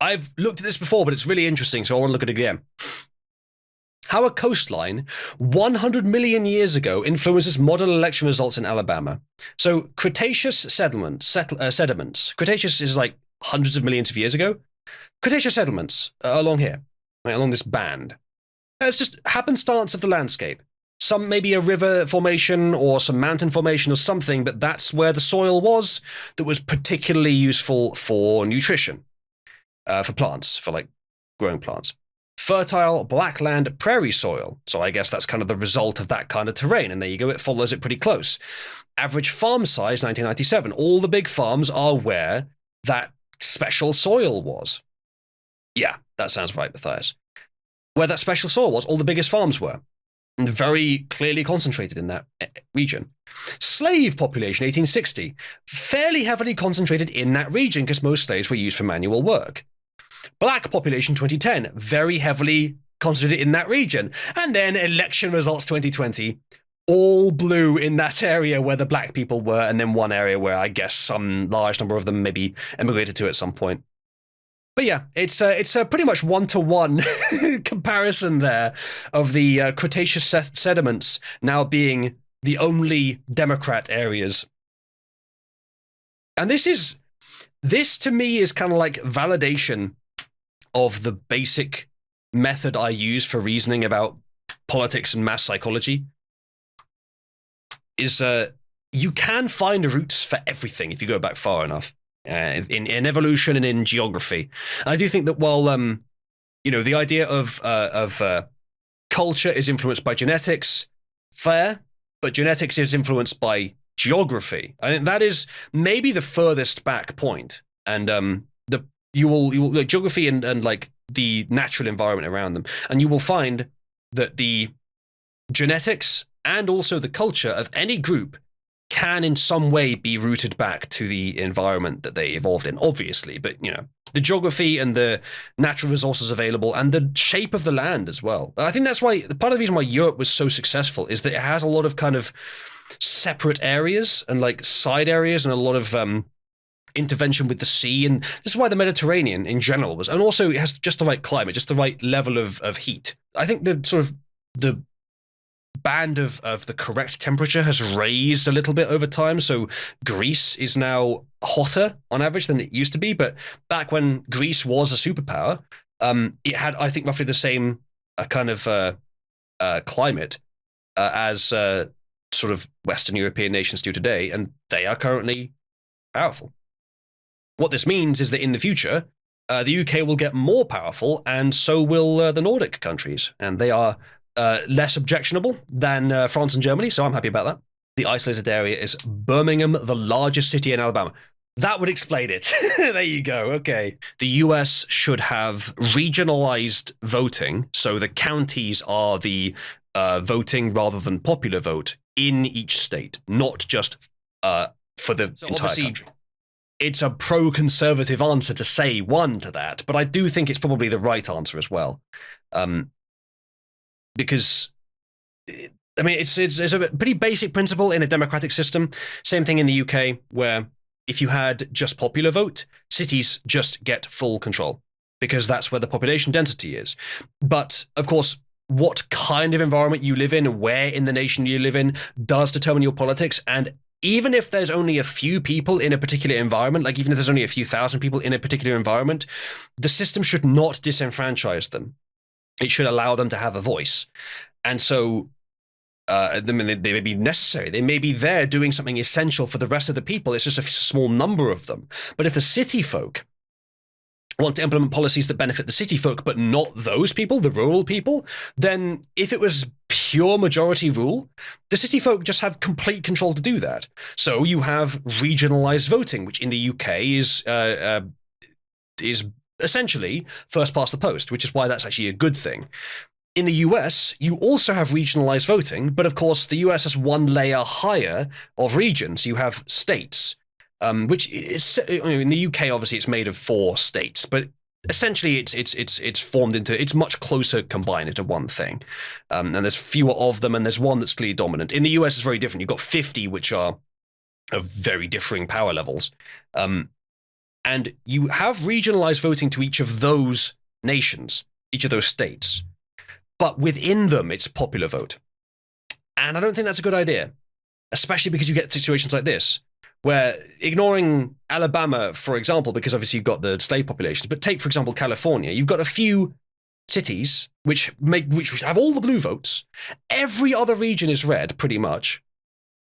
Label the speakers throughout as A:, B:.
A: I've looked at this before, but it's really interesting, so I want to look at it again. How a coastline 100 million years ago influences modern election results in Alabama. So Cretaceous sediments. Cretaceous is like hundreds of millions of years ago. Cretaceous settlements along here, right, along this band. It's just happenstance of the landscape. Some maybe a river formation or some mountain formation or something, but that's where the soil was that was particularly useful for nutrition, for plants, for like growing plants. Fertile blackland prairie soil. So I guess that's kind of the result of that kind of terrain. And there you go, it follows it pretty close. Average farm size, 1997. All the big farms are where that special soil was. Yeah, that sounds right, Matthias. Where that special soil was, all the biggest farms were. And very clearly concentrated in that region. Slave population, 1860. Fairly heavily concentrated in that region because most slaves were used for manual work. Black population 2010, very heavily concentrated in that region. And then election results 2020, all blue in that area where the black people were, and then one area where I guess some large number of them maybe emigrated to at some point. But yeah, it's a pretty much one-to-one comparison there of the Cretaceous sediments now being the only Democrat areas. And this to me is kind of like validation of the basic method I use for reasoning about politics and mass psychology. Is you can find roots for everything if you go back far enough. In evolution and in geography. And I do think that while, the idea of culture is influenced by genetics, fair, but genetics is influenced by geography. I think that is maybe the furthest back point. And you will like geography and like the natural environment around them, and you will find that the genetics and also the culture of any group can in some way be rooted back to the environment that they evolved in, obviously. But, the geography and the natural resources available and the shape of the land as well. I think that's why part of the reason why Europe was so successful is that it has a lot of kind of separate areas and like side areas and a lot of intervention with the sea. And this is why the Mediterranean in general was, and also it has just the right climate, just the right level of heat. I think the sort of the band of the correct temperature has raised a little bit over time. So Greece is now hotter on average than it used to be. But back when Greece was a superpower, it had, I think, roughly the same kind of climate as sort of Western European nations do today. And they are currently powerful. What this means is that in the future, the UK will get more powerful, and so will the Nordic countries. And they are less objectionable than France and Germany, so I'm happy about that. The isolated area is Birmingham, the largest city in Alabama. That would explain it. There you go. Okay. The US should have regionalized voting, so the counties are the voting rather than popular vote in each state, not just for the entire country. It's a pro-conservative answer to say one to that, but I do think it's probably the right answer as well. Because, I mean, it's a pretty basic principle in a democratic system. Same thing in the UK, where if you had just popular vote, cities just get full control, because that's where the population density is. But, of course, what kind of environment you live in, where in the nation you live in, does determine your politics. And even if there's only a few people in a particular environment, like even if there's only a few thousand people in a particular environment, the system should not disenfranchise them. It should allow them to have a voice. And so they may be necessary. They may be there doing something essential for the rest of the people. It's just a small number of them. But if the city folk want to implement policies that benefit the city folk, but not those people, the rural people, then if it was pure majority rule, the city folk just have complete control to do that. So you have regionalized voting, which in the UK is essentially first past the post, which is why that's actually a good thing. In the US, you also have regionalized voting, but of course the US has one layer higher of regions. You have states, which is, in the UK, obviously it's made of 4 states, but essentially it's formed into, it's much closer combined into one thing. And there's fewer of them, and there's one that's clearly dominant. In the US, it's very different. You've got 50, which are of very differing power levels. And you have regionalized voting to each of those nations, each of those states. But within them, it's popular vote. And I don't think that's a good idea, especially because you get situations like this, where ignoring Alabama, for example, because obviously you've got the slave population, but take, for example, California, you've got a few cities which have all the blue votes. Every other region is red, pretty much.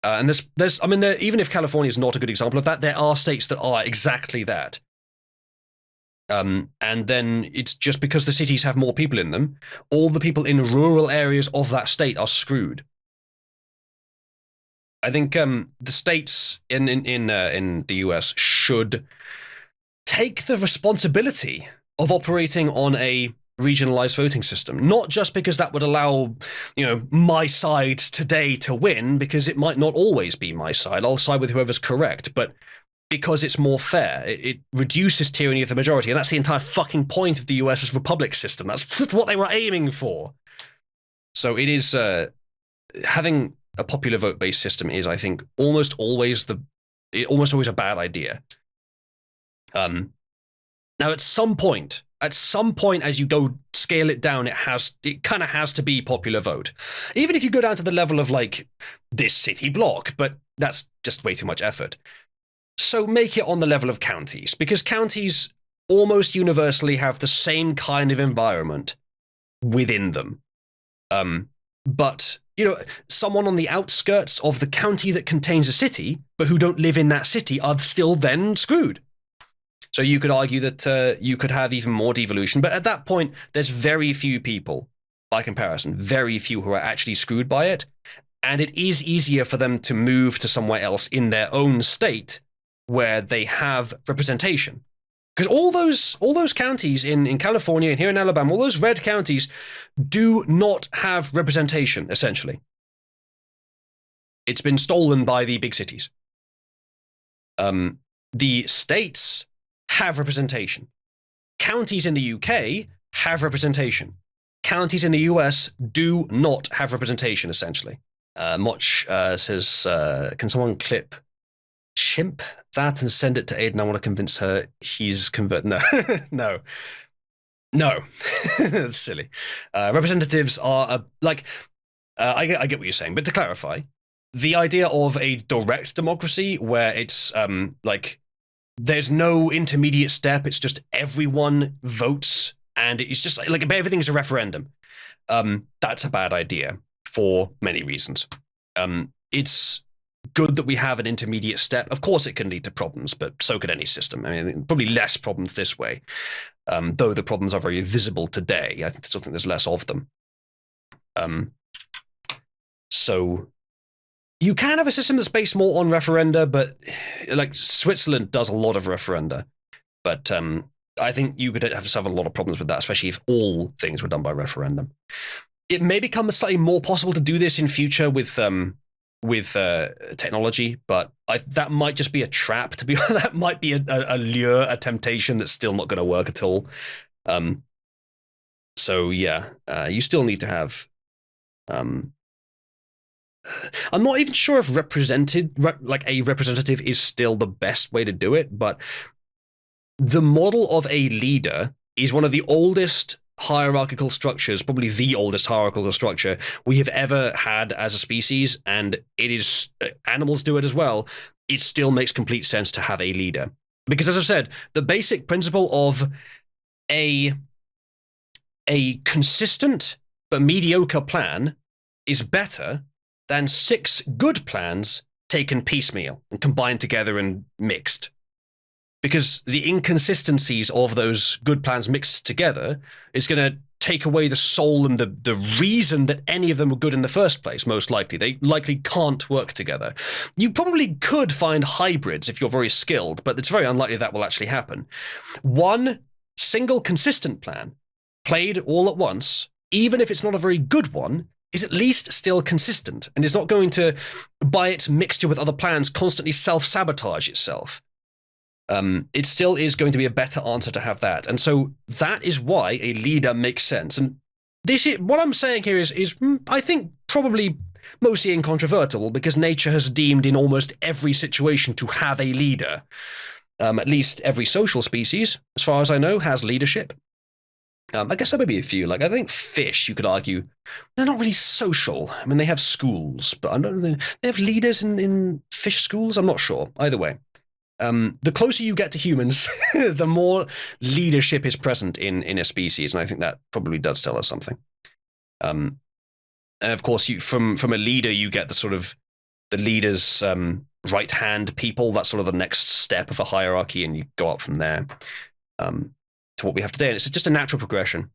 A: And even if California is not a good example of that, there are states that are exactly that. And then it's just because the cities have more people in them, all the people in rural areas of that state are screwed. I think the states in the US should take the responsibility of operating on a regionalized voting system, not just because that would allow, my side today to win, because it might not always be my side. I'll side with whoever's correct, but because it's more fair. It reduces tyranny of the majority, and that's the entire fucking point of the US's republic system. That's what they were aiming for. So it is having a popular vote-based system is, I think, almost always a bad idea. Now, at some point, as you go scale it down, it kind of has to be popular vote. Even if you go down to the level of like this city block, but that's just way too much effort. So make it on the level of counties, because counties almost universally have the same kind of environment within them. But, someone on the outskirts of the county that contains a city, but who don't live in that city, are still then screwed. So you could argue that you could have even more devolution, but at that point, there's very few people, by comparison, very few who are actually screwed by it, and it is easier for them to move to somewhere else in their own state where they have representation. Because all those counties in California and here in Alabama, all those red counties do not have representation, essentially. It's been stolen by the big cities. The states have representation. Counties in the UK have representation. Counties in the US do not have representation, essentially. Motch says, can someone clip chimp that and send it to Aiden? I want to convince her he's converted. No. That's silly. Representatives are I get what you're saying, but to clarify, the idea of a direct democracy where it's there's no intermediate step, it's just everyone votes and it's just like everything's a referendum. That's a bad idea for many reasons. It's good that we have an intermediate step. Of course it can lead to problems, but so could any system. I mean, probably less problems this way. Though the problems are very visible today, I still think there's less of them. So you can have a system that's based more on referenda, but like Switzerland does a lot of referenda. But I think you could have to have a lot of problems with that, especially if all things were done by referendum. It may become slightly more possible to do this in future with technology, but that might just be a trap. To be honest, that might be a lure, a temptation that's still not going to work at all. So yeah, you still need to have. I'm not even sure if a representative is still the best way to do it, but the model of a leader is one of the oldest hierarchical structures, probably the oldest hierarchical structure we have ever had as a species, and it is, animals do it as well. It still makes complete sense to have a leader. Because as I've said, the basic principle of a consistent but mediocre plan is better than 6 good plans taken piecemeal and combined together and mixed. Because the inconsistencies of those good plans mixed together is going to take away the soul and the reason that any of them were good in the first place, most likely. They likely can't work together. You probably could find hybrids if you're very skilled, but it's very unlikely that will actually happen. One single consistent plan, played all at once, even if it's not a very good one, is at least still consistent and is not going to, by its mixture with other plans, constantly self-sabotage itself. It still is going to be a better answer to have that. And so that is why a leader makes sense. And what I'm saying here is I think, probably mostly incontrovertible, because nature has deemed in almost every situation to have a leader. At least every social species, as far as I know, has leadership. I guess there may be a few. Like, I think fish, you could argue, they're not really social. I mean, they have schools, but I don't know. They have leaders in fish schools? I'm not sure. Either way. The closer you get to humans, the more leadership is present in a species, and I think that probably does tell us something. And of course, from a leader, you get the sort of the leader's right hand people. That's sort of the next step of a hierarchy, and you go up from there to what we have today. And it's just a natural progression.